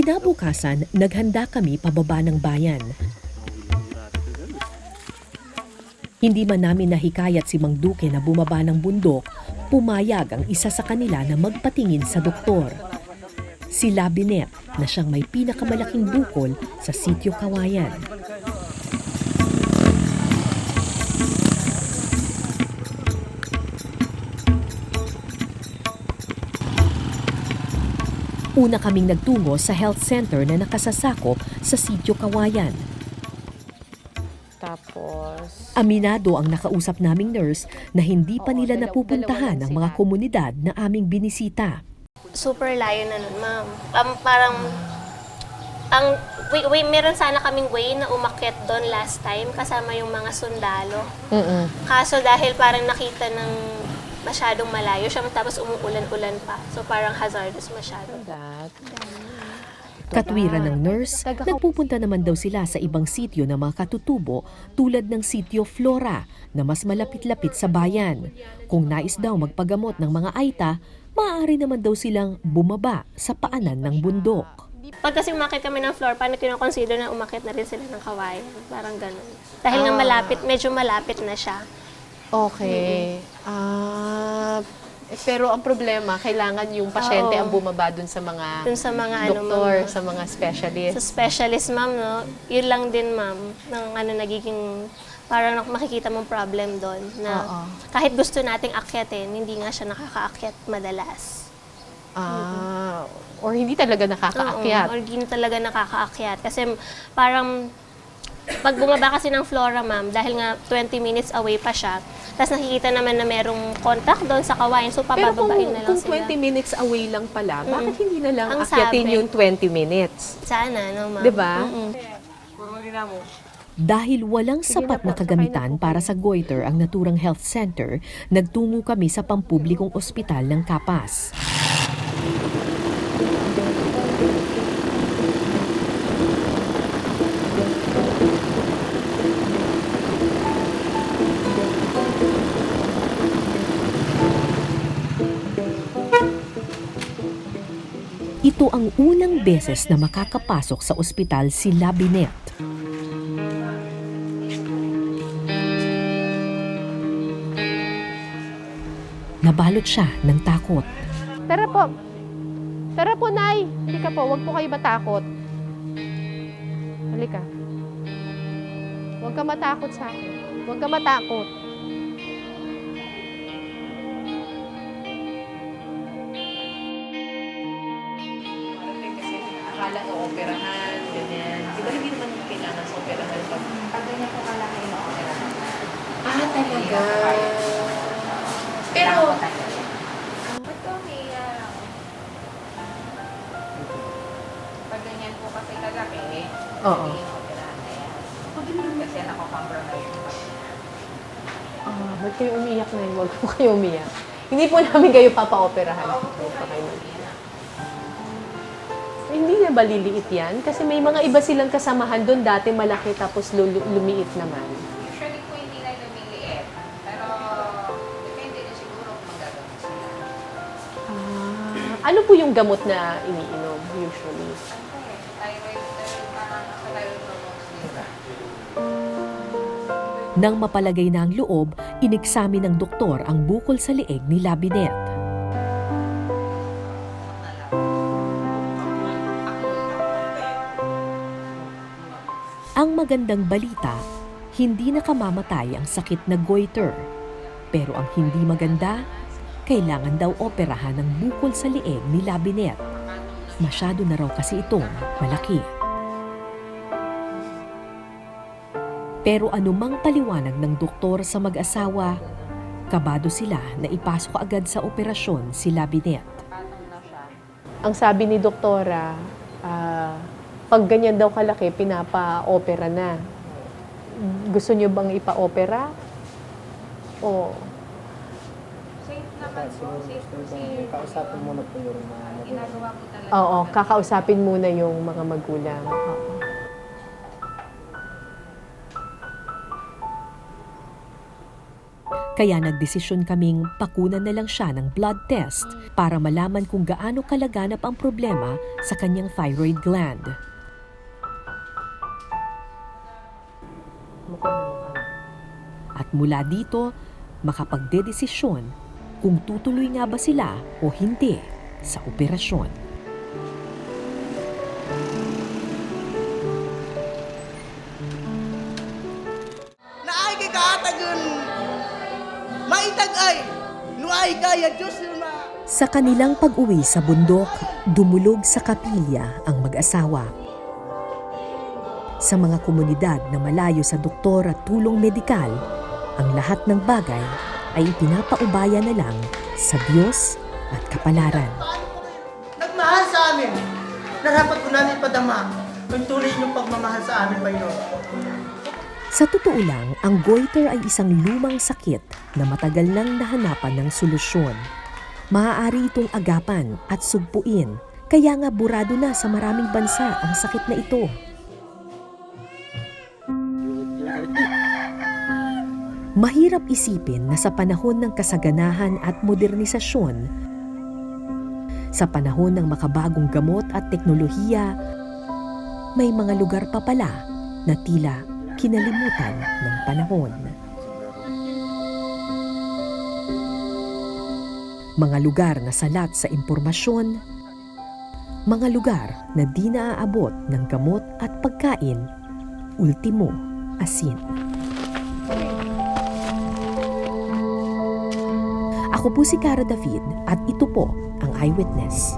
Kinabukasan, naghanda kami pababa ng bayan. Hindi man namin nahikayat si Mang Duque na bumaba ng bundok, pumayag ang isa sa kanila na magpatingin sa doktor. Si Labinet na siyang may pinakamalaking bukol sa Sitio Kawayan. Una kaming nagtungo sa health center na nakasasakop sa Sitio Kawayan. Tapos, Aminado ang nakausap naming nurse na hindi pa nila napupuntahan ang mga komunidad na aming binisita. Super layo na nun, ma'am. Meron sana kaming way na umakyat doon last time kasama yung mga sundalo. Kaso dahil parang nakita ng masyadong malayo siya, tapos umuulan-ulan pa. So parang hazardous masyado. Katwiran ng nurse, nagpupunta naman daw sila sa ibang sitio na mga katutubo tulad ng Sitio Flora na mas malapit-lapit sa bayan. Kung nais daw magpagamot ng mga aita, maaari naman daw silang bumaba sa paanan ng bundok. Pag kasi umakit kami ng floor, paano kinoconsider na umakit na rin sila ng kawayan? Parang ganun. Dahil nga medyo malapit na siya. okay. Pero ang problema, kailangan yung pasyente ang bumaba dun sa mga doktor, sa mga specialist. Sa specialist, ma'am, no? Yun lang din, ma'am, ng nagiging, parang makikita mong problem doon. Na kahit gusto nating akyatin, hindi nga siya nakakaakyat madalas. Or hindi talaga nakakaakyat. Or hindi talaga nakakaakyat. Kasi parang, pag bumaba kasi ng Flora, ma'am, dahil nga 20 minutes away pa siya, tapos nakikita naman na merong contact doon sa kawayan, so pabababain na lang kung sila. 20 minutes away lang pala, bakit hindi na lang Ang akyatin sabi. yung 20 minutes? Sana, no, ma'am? Diba? Dahil walang sapat na kagamitan para sa goiter ang naturang health center, nagtungo kami sa pampublikong ospital ng Kapas. Ito ang unang beses na makakapasok sa ospital si Labinet. Nabalot siya ng takot. Tara po. Tara po, Nay. Halika po, huwag po kayo matakot. Halika. Huwag ka matakot sa akin. Huwag ka matakot. Akala ko operahan, ganyan. Di ba hindi naman kailangan sa operahan pag... Pag ganyan po kalaki na operahan. talaga. Pero... Ba't ko umiiyak? Pag ganyan po kasi kalaki, Oo. hindi yung operahan na yan. Kasi nako-compromise yung Ba't kayo umiiyak na yun? Huwag po kayo umiiyak. Hindi po namin kayo papaoperahan. Hindi na ba liliit yan? Kasi may mga iba silang kasamahan doon dati malaki tapos lumiit naman. Usually po hindi na lumiliit. Pero depende na siguro kung magagamit sila. Ano po yung gamot na iniinom usually? Thyroid, parang sa thyroid hormones nila. Nang mapalagay na ang loob, ineksamin ng doktor ang bukol sa leeg ni Labinet. Ang magandang balita, hindi nakamamatay ang sakit na goiter. Pero ang hindi maganda, kailangan daw operahan ang bukol sa leeg ni Labinet. Masyado na raw kasi itong malaki. Pero anumang paliwanag ng doktor sa mag-asawa, kabado sila na ipasok agad sa operasyon si Labinet. Ang sabi ni doktora, pag ganyan daw kalaki, pinapa-opera na. Gusto niyo bang ipa-opera? O Safe naman po. Safe po si Kausapin muna po yung mga ginagawa po talaga. oo, kakausapin muna yung mga magulang. Oo. Kaya nagdesisyon kaming pakunan na lang siya ng blood test para malaman kung gaano kalaganap ang problema sa kanyang thyroid gland. At mula dito, makapagdedesisyon kung tutuloy nga ba sila o hindi sa operasyon. Naay kay kaatagan maitag-ay nuay kaya Diyos na. Sa kanilang pag-uwi sa bundok, dumulog sa kapilya ang mag-asawa. Sa mga komunidad na malayo sa doktor at tulong medikal, ang lahat ng bagay ay ipinapaubaya na lang sa Diyos at kapalaran. Nagmahal sa amin. Narapat ko namin padama ang tuloy niyong pagmamahal sa amin, Panginoon. Sa totoo lang, ang goiter ay isang lumang sakit na matagal nang nahanapan ng solusyon. Maaari itong agapan at sugpuin, kaya nga burado na sa maraming bansa ang sakit na ito. Mahirap isipin na sa panahon ng kasaganahan at modernisasyon, sa panahon ng makabagong gamot at teknolohiya, may mga lugar pa pala na tila kinalimutan ng panahon. Mga lugar na salat sa impormasyon, mga lugar na di naaabot ng gamot at pagkain, ultimo, asin. Ako po si Cara David at ito po ang Eyewitness.